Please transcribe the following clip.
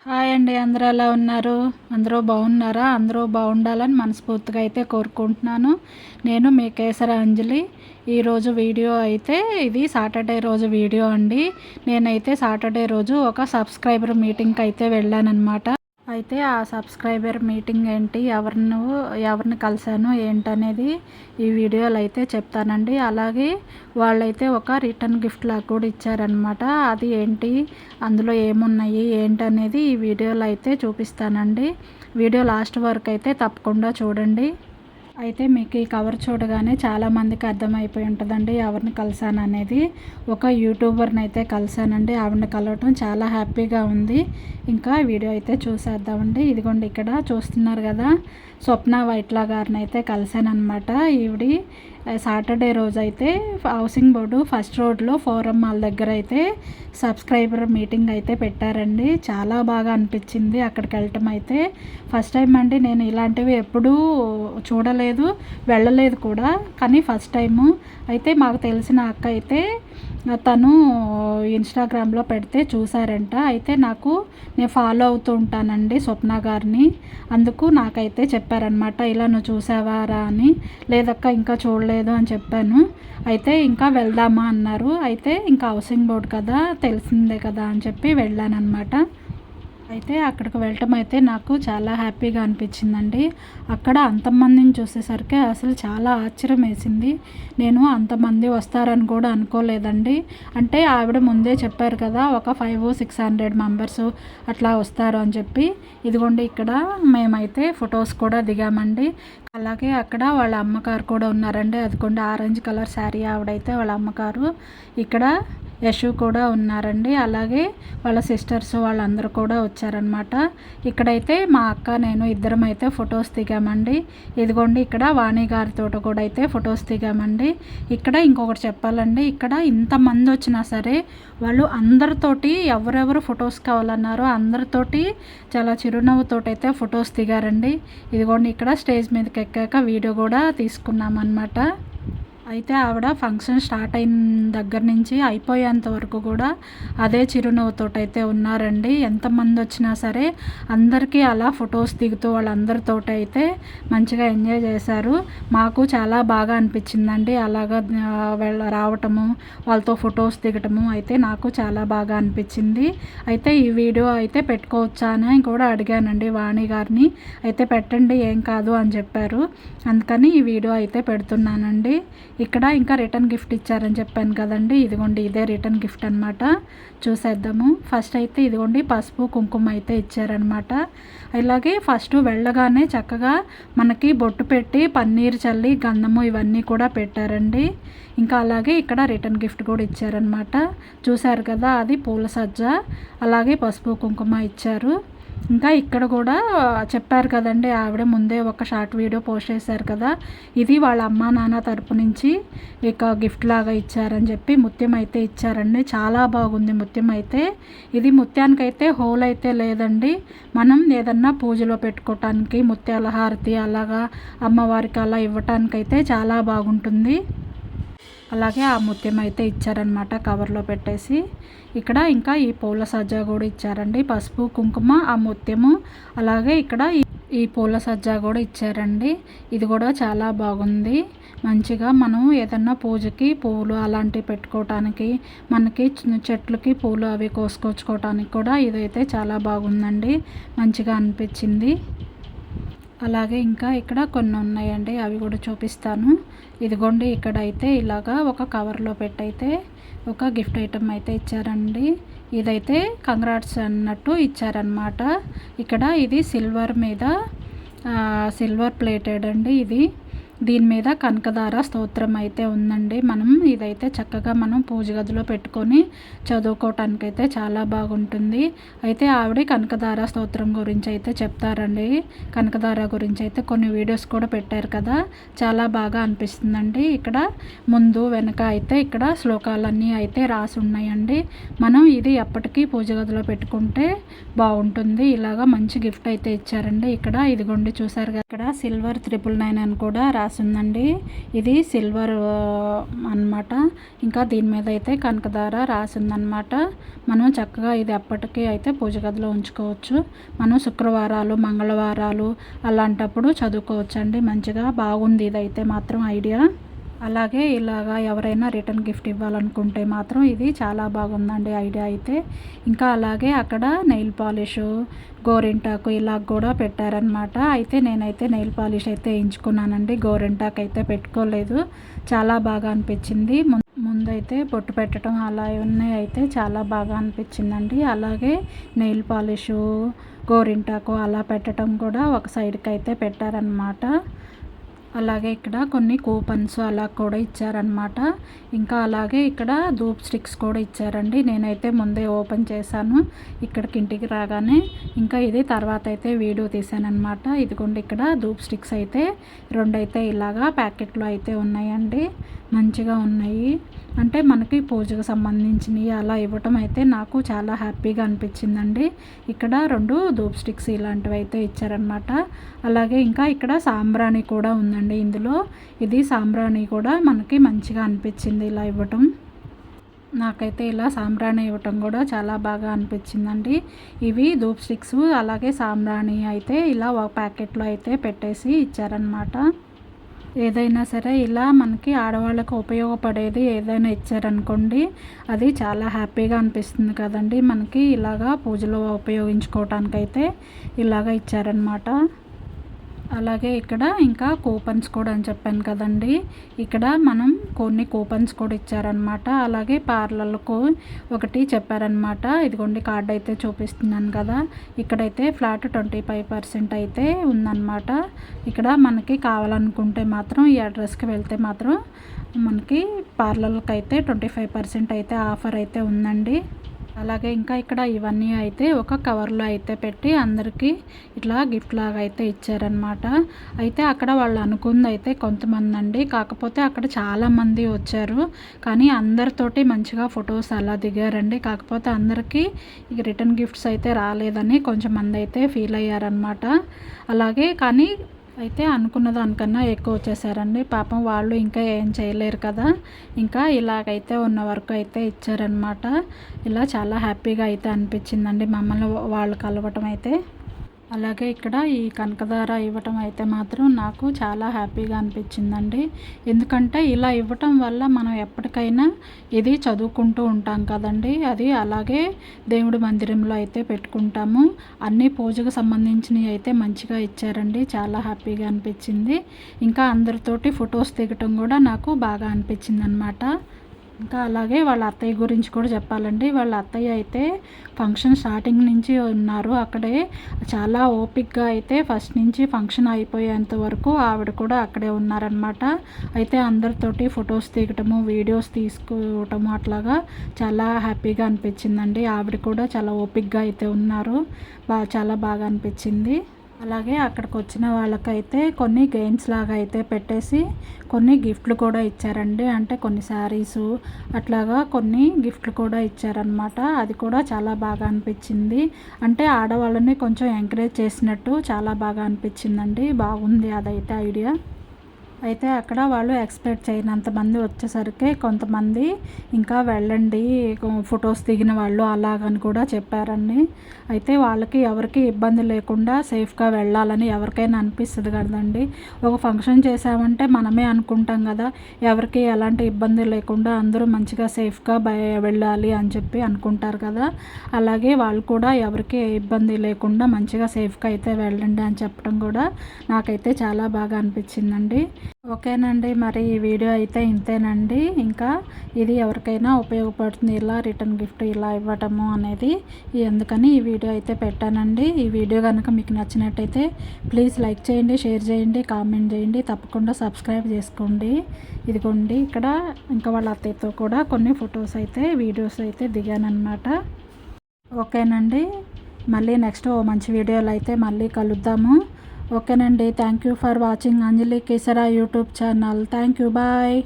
Hi అండి. అందరూ ఎలా ఉన్నారు? అందరూ బాగున్నారా? అందరూ బాగుండాలని మనస్ఫూర్తిగా అయితే కోరుకుంటున్నాను. నేను మీ కేసర అంజలి. ఈరోజు వీడియో అయితే ఇది సాటర్డే రోజు వీడియో అండి. నేనైతే సాటర్డే రోజు ఒక సబ్స్క్రైబర్ మీటింగ్కి అయితే వెళ్ళానన్నమాట. అయితే ఆ సబ్స్క్రైబర్ మీటింగ్ ఏంటి, ఎవరిని కలిసాను ఏంటనేది ఈ వీడియోలో అయితే చెప్తానండి. అలాగే వాళ్ళైతే ఒక రిటర్న్ గిఫ్ట్ లాగా కూడా ఇచ్చారనమాట. అది ఏంటి, అందులో ఏమున్నాయి ఏంటనేది ఈ వీడియోలో అయితే చూపిస్తానండి. వీడియో లాస్ట్ వరకు అయితే తప్పకుండా చూడండి. అయితే మీకు ఈ కవర్ చూడగానే చాలామందికి అర్థమైపోయి ఉంటుందండి ఎవరిని కలిసాను అనేది. ఒక యూట్యూబర్ని అయితే కలిసానండి. ఆవిడని కలవటం చాలా హ్యాపీగా ఉంది. ఇంకా వీడియో అయితే చూసేద్దామండి. ఇదిగోండి ఇక్కడ చూస్తున్నారు కదా, స్వప్న వైట్ల గారిని అయితే కలిసానమాట. ఈవిడి సాటర్డే రోజు అయితే హౌసింగ్ బోర్డు ఫస్ట్ రోడ్లో ఫోరం మాల్ దగ్గర అయితే సబ్స్క్రైబర్ మీటింగ్ అయితే పెట్టారండి. చాలా బాగా అనిపించింది అక్కడికి వెళ్ళటం అయితే. ఫస్ట్ టైం అండి, నేను ఇలాంటివి ఎప్పుడూ చూడలేదు, వెళ్ళలేదు కూడా, కానీ ఫస్ట్ టైము. అయితే మాకు తెలిసిన అక్క అయితే తను ఇన్స్టాగ్రామ్లో పెడితే చూసారంట. అయితే నేను ఫాలో అవుతూ ఉంటానండి స్వప్న గారిని. అందుకు నాకైతే చెప్పారనమాట, ఇలా నువ్వు చూసావారా అని. లేదక్క ఇంకా చూడలేదు అని చెప్పాను. అయితే ఇంకా వెళ్దామా అన్నారు. అయితే ఇంకా హౌసింగ్ బోర్డు కదా, తెలిసిందే కదా అని చెప్పి వెళ్ళానమాట. అయితే అక్కడికి వెళ్ళటం అయితే నాకు చాలా హ్యాపీగా అనిపించిందండి. అక్కడ అంతమందిని చూసేసరికి అసలు చాలా ఆశ్చర్యం వేసింది. నేను అంతమంది వస్తారని కూడా అనుకోలేదండి. అంటే ఆవిడ ముందే చెప్పారు కదా, ఒక 500-600 మెంబర్స్ అట్లా వస్తారు అని చెప్పి. ఇదిగోండి ఇక్కడ మేమైతే ఫొటోస్ కూడా దిగామండి. అలాగే అక్కడ వాళ్ళ అమ్మగారు కూడా ఉన్నారండి. అదిగోండి ఆరెంజ్ కలర్ శారీ ఆవిడైతే వాళ్ళ అమ్మగారు. ఇక్కడ యశు కూడా ఉన్నారండి. అలాగే వాళ్ళ సిస్టర్స్ వాళ్ళందరూ కూడా వచ్చారనమాట. ఇక్కడైతే మా అక్క నేను ఇద్దరం అయితే ఫొటోస్ దిగామండి. ఇదిగోండి ఇక్కడ వాణి గారితో కూడా అయితే ఫొటోస్ దిగామండి. ఇక్కడ ఇంకొకటి చెప్పాలండి, ఇక్కడ ఇంతమంది వచ్చినా సరే వాళ్ళు అందరితోటి ఎవరెవరు ఫొటోస్ కావాలన్నారో అందరితోటి చాలా చిరునవ్వుతోటి అయితే ఫొటోస్ దిగారండి. ఇదిగోండి ఇక్కడ స్టేజ్ మీదకి ఎక్కాక వీడియో కూడా తీసుకున్నామన్నమాట. అయితే ఆవిడ ఫంక్షన్ స్టార్ట్ అయిన దగ్గర నుంచి అయిపోయేంత వరకు కూడా అదే చిరునవ్వుతోటి అయితే ఉన్నారండి. ఎంతమంది వచ్చినా సరే అందరికీ అలా ఫొటోస్ దిగుతూ వాళ్ళందరితో అయితే మంచిగా ఎంజాయ్ చేశారు. మాకు చాలా బాగా అనిపించిందండి అలాగా రావటము, వాళ్ళతో ఫొటోస్ దిగటము అయితే నాకు చాలా బాగా అనిపించింది. అయితే ఈ వీడియో అయితే పెట్టుకోవచ్చా అని కూడా అడిగానండి వాణి గారిని. అయితే పెట్టండి ఏం కాదు అని చెప్పారు. అందుకని ఈ వీడియో అయితే పెడుతున్నానండి. ఇక్కడ ఇంకా రిటర్న్ గిఫ్ట్ ఇచ్చారని చెప్పాను కదండి. ఇదిగోండి ఇదే రిటర్న్ గిఫ్ట్ అనమాట. చూసేద్దాము. ఫస్ట్ అయితే ఇదిగోండి పసుపు కుంకుమ అయితే ఇచ్చారనమాట. అలాగే ఫస్ట్ వెళ్ళగానే చక్కగా మనకి బొట్టు పెట్టి పన్నీరు చల్లి గంధము ఇవన్నీ కూడా పెట్టారండి. ఇంకా అలాగే ఇక్కడ రిటర్న్ గిఫ్ట్ కూడా ఇచ్చారనమాట. చూశారు కదా, అది పూల సజ్జ, అలాగే పసుపు కుంకుమ ఇచ్చారు. ఇంకా ఇక్కడ కూడా చెప్పారు కదండి, ఆవిడ ముందే ఒక షార్ట్ వీడియో పోస్ట్ చేశారు కదా, ఇది వాళ్ళ అమ్మా నాన్న తరపు నుంచి ఇక గిఫ్ట్ లాగా ఇచ్చారని చెప్పి ముత్యం అయితే ఇచ్చారండి. చాలా బాగుంది ముత్యం అయితే. ఇది ముత్యానికైతే హోల్ అయితే లేదండి. మనం ఏదన్నా పూజలో పెట్టుకోవటానికి ముత్యాల హారతి అలాగా అమ్మవారికి అలా ఇవ్వటానికైతే చాలా బాగుంటుంది. అలాగే ఆ ముత్యం అయితే ఇచ్చారనమాట కవర్లో పెట్టేసి. ఇక్కడ ఇంకా ఈ పూల సజ్జ కూడా ఇచ్చారండి, పసుపు కుంకుమ ఆ ముత్యము. అలాగే ఇక్కడ ఈ పూల సజ్జ కూడా ఇచ్చారండి. ఇది కూడా చాలా బాగుంది. మంచిగా మనం ఏదన్నా పూజకి పూలు అలాంటివి పెట్టుకోవటానికి, మనకి చెట్లకి పూలు అవి కోసుకొచ్చుకోవటానికి కూడా ఇదైతే చాలా బాగుందండి. మంచిగా అనిపించింది. అలాగే ఇంకా ఇక్కడ కొన్ని ఉన్నాయండి, అవి కూడా చూపిస్తాను. ఇదిగోండి ఇక్కడ అయితే ఇలాగా ఒక కవర్లో పెట్టయితే ఒక గిఫ్ట్ ఐటమ్ అయితే ఇచ్చారండి. ఇదైతే కంగ్రాట్స్ అన్నట్టు ఇచ్చారనమాట. ఇక్కడ ఇది సిల్వర్ మీద సిల్వర్ ప్లేటెడ్ అండి. దీని మీద కనకదార స్తోత్రం అయితే ఉందండి. ఇదైతే చక్కగా మనం పూజ గదిలో పెట్టుకొని చదువుకోవటానికైతే చాలా బాగుంటుంది. అయితే ఆవిడ కనకదార స్తోత్రం గురించి అయితే చెప్తారండి. కనకదార గురించి అయితే కొన్ని వీడియోస్ కూడా పెట్టారు కదా, చాలా బాగా అనిపిస్తుందండి. ఇక్కడ ముందు వెనక అయితే ఇక్కడ శ్లోకాలన్నీ అయితే రాసి ఉన్నాయండి. మనం ఇది ఎప్పటికీ పూజ గదిలో పెట్టుకుంటే బాగుంటుంది. ఇలాగా మంచి గిఫ్ట్ అయితే ఇచ్చారండి. ఇక్కడ ఇదిగోండి చూసారు కదా, ఇక్కడ సిల్వర్ 999 అని కూడా రాసి రాసిందండి. ఇది సిల్వర్ అన్నమాట. ఇంకా దీని మీద అయితే కనకదార రాసిందనమాట. మనం చక్కగా ఇది ఎప్పటికీ అయితే పూజ గదిలో ఉంచుకోవచ్చు. మనం శుక్రవారాలు, మంగళవారాలు అలాంటప్పుడు చదువుకోవచ్చండి. మంచిగా బాగుంది ఇదైతే మాత్రం ఐడియా. అలాగే ఇలాగా ఎవరైనా రిటర్న్ గిఫ్ట్ ఇవ్వాలనుకుంటే మాత్రం ఇది చాలా బాగుందండి ఐడియా అయితే. ఇంకా అలాగే అక్కడ నెయిల్ పాలిష్, గోరింటాకు ఇలా కూడా పెట్టారనమాట. అయితే నేనైతే నెయిల్ పాలిష్ అయితే వేయించుకున్నానండి, గోరింటాకు అయితే పెట్టుకోలేదు. చాలా బాగా అనిపించింది. ముందైతే బొట్టు పెట్టడం అలా ఉన్నాయి అయితే చాలా బాగా అనిపించిందండి. అలాగే నెయిల్ పాలిష్, గోరింటాకు అలా పెట్టడం కూడా ఒక సైడ్కి అయితే పెట్టారనమాట. అలాగే ఇక్కడ కొన్ని కూపన్స్ అలా కూడా ఇచ్చారనమాట. ఇంకా అలాగే ఇక్కడ ధూప్ స్టిక్స్ కూడా ఇచ్చారండి. నేనైతే ముందే ఓపెన్ చేశాను ఇక్కడికి ఇంటికి రాగానే. ఇంకా ఇది తర్వాత అయితే వీడియో తీసానమాట. ఇదిగోండి ఇక్కడ ధూప్ స్టిక్స్ అయితే 2 అయితే ఇలాగా ప్యాకెట్లో అయితే ఉన్నాయండి. మంచిగా ఉన్నాయి. అంటే మనకి పూజకు సంబంధించినవి అలా ఇవ్వటం అయితే నాకు చాలా హ్యాపీగా అనిపించిందండి. ఇక్కడ 2 ధూప్ స్టిక్స్ ఇలాంటివి అయితే ఇచ్చారనమాట. అలాగే ఇంకా ఇక్కడ సాంబ్రాణి కూడా ఉందండి ఇందులో. ఇది సాంబ్రాణి కూడా మనకి మంచిగా అనిపించింది ఇలా ఇవ్వటం. నాకైతే ఇలా సాంబ్రాణి ఇవ్వటం కూడా చాలా బాగా అనిపించిందండి. ఇవి ధూప్ స్టిక్స్ అలాగే సాంబ్రాణి అయితే ఇలా ఒక ప్యాకెట్లో అయితే పెట్టేసి ఇచ్చారనమాట. ఏదైనా సరే ఇలా మనకి ఆడవాళ్ళకు ఉపయోగపడేది ఏదైనా ఇచ్చారనుకోండి, అది చాలా హ్యాపీగా అనిపిస్తుంది కదండి. మనకి ఇలాగా పూజలో ఉపయోగించుకోవటానికైతే ఇలాగ ఇచ్చారనమాట. అలాగే ఇక్కడ ఇంకా కూపన్స్ కూడా అని చెప్పాను కదండి. ఇక్కడ మనం కొన్ని కూపన్స్ కూడా ఇచ్చారనమాట. అలాగే పార్లర్లకు ఒకటి చెప్పారనమాట. ఇదిగోండి కార్డ్ అయితే చూపిస్తున్నాను కదా. ఇక్కడైతే ఫ్లాట్ 25% అయితే ఉందన్నమాట. ఇక్కడ మనకి కావాలనుకుంటే మాత్రం ఈ అడ్రస్కి వెళ్తే మాత్రం మనకి పార్లర్కి అయితే 25% అయితే ఆఫర్ అయితే ఉందండి. అలాగే ఇంకా ఇక్కడ ఇవన్నీ అయితే ఒక కవర్లో అయితే పెట్టి అందరికీ ఇట్లా గిఫ్ట్ లాగా అయితే ఇచ్చారనమాట. అయితే అక్కడ వాళ్ళు అనుకుంది అయితే కొంతమంది అండి, కాకపోతే అక్కడ చాలామంది వచ్చారు. కానీ అందరితోటి మంచిగా ఫొటోస్ అలా దిగారండి. కాకపోతే అందరికీ ఇక రిటర్న్ గిఫ్ట్స్ అయితే రాలేదని కొంచెం మంది అయితే ఫీల్ అయ్యారనమాట. అలాగే కానీ అయితే అనుకున్న దానికన్నా ఎక్కువ వచ్చేసారండి. పాపం వాళ్ళు ఇంకా ఏం చేయలేరు కదా. ఇంకా ఇలాగైతే ఉన్న వరకు అయితే ఇచ్చారనమాట. ఇలా చాలా హ్యాపీగా అయితే అనిపించిందండి మమ్మల్ని వాళ్ళు కలవటం అయితే. అలాగే ఇక్కడ ఈ కనకదార ఇవ్వటం అయితే మాత్రం నాకు చాలా హ్యాపీగా అనిపించిందండి. ఎందుకంటే ఇలా ఇవ్వటం వల్ల మనం ఎప్పటికైనా ఇది చదువుకుంటూ ఉంటాం కదండి. అది అలాగే దేవుడి మందిరంలో అయితే పెట్టుకుంటాము. అన్ని పూజకు సంబంధించినవి అయితే మంచిగా ఇచ్చారండి. చాలా హ్యాపీగా అనిపించింది. ఇంకా అందరితోటి ఫొటోస్ దిగటం కూడా నాకు బాగా అనిపించింది అనమాట. ఇంకా అలాగే వాళ్ళ అత్తయ్య గురించి కూడా చెప్పాలండి. వాళ్ళ అత్తయ్య అయితే ఫంక్షన్ స్టార్టింగ్ నుంచి ఉన్నారు అక్కడే. చాలా ఓపిక్గా అయితే ఫస్ట్ నుంచి ఫంక్షన్ అయిపోయేంత వరకు ఆవిడ కూడా అక్కడే ఉన్నారనమాట. అయితే అందరితోటి ఫొటోస్ దిగటము, వీడియోస్ తీసుకోవటము అట్లాగా చాలా హ్యాపీగా అనిపించిందండి. ఆవిడ కూడా చాలా ఓపిక్గా అయితే ఉన్నారు. చాలా బాగా అనిపించింది. అలాగే అక్కడికి వచ్చిన వాళ్ళకైతే కొన్ని గేమ్స్ లాగా అయితే పెట్టేసి కొన్ని గిఫ్ట్లు కూడా ఇచ్చారండి. అంటే కొన్ని శారీసు అట్లాగా కొన్ని గిఫ్ట్లు కూడా ఇచ్చారనమాట. అది కూడా చాలా బాగా అనిపించింది. అంటే ఆడవాళ్ళని కొంచెం ఎంకరేజ్ చేసినట్టు చాలా బాగా అనిపించిందండి. బాగుంది అదైతే ఐడియా. అయితే అక్కడ వాళ్ళు ఎక్స్పెక్ట్ చేయనంత మంది వచ్చేసరికి కొంతమంది ఇంకా వెళ్ళండి ఫొటోస్ దిగిన వాళ్ళు అలాగని కూడా చెప్పారండి. అయితే వాళ్ళకి ఎవరికి ఇబ్బంది లేకుండా సేఫ్గా వెళ్ళాలని ఎవరికైనా అనిపిస్తుంది కదండి. ఒక ఫంక్షన్ చేసామంటే మనమే అనుకుంటాం కదా, ఎవరికి ఎలాంటి ఇబ్బంది లేకుండా అందరూ మంచిగా సేఫ్గా వెళ్ళాలి అని చెప్పి అనుకుంటారు కదా. అలాగే వాళ్ళు కూడా ఎవరికి ఇబ్బంది లేకుండా మంచిగా సేఫ్గా అయితే వెళ్ళండి అని చెప్పడం కూడా నాకైతే చాలా బాగా అనిపించిందండి. ఓకేనండి, మరి ఈ వీడియో అయితే ఇంతేనండి. ఇంకా ఇది ఎవరికైనా ఉపయోగపడుతుంది ఇలా రిటర్న్ గిఫ్ట్ ఇలా ఇవ్వటము అనేది, ఎందుకని ఈ వీడియో అయితే పెట్టానండి. ఈ వీడియో కనుక మీకు నచ్చినట్టయితే ప్లీజ్ లైక్ చేయండి, షేర్ చేయండి, కామెంట్ చేయండి, తప్పకుండా సబ్స్క్రైబ్ చేసుకోండి. ఇదిగోండి ఇక్కడ ఇంకా వాళ్ళ అత్తయ్యతో కూడా కొన్ని ఫొటోస్ అయితే వీడియోస్ అయితే దిగానమాట. ఓకేనండి, మళ్ళీ నెక్స్ట్ మంచి వీడియోలు అయితే మళ్ళీ కలుద్దాము. ఓకేనండి, thank you for watching Anjali Kesara YouTube channel. Thank you, bye.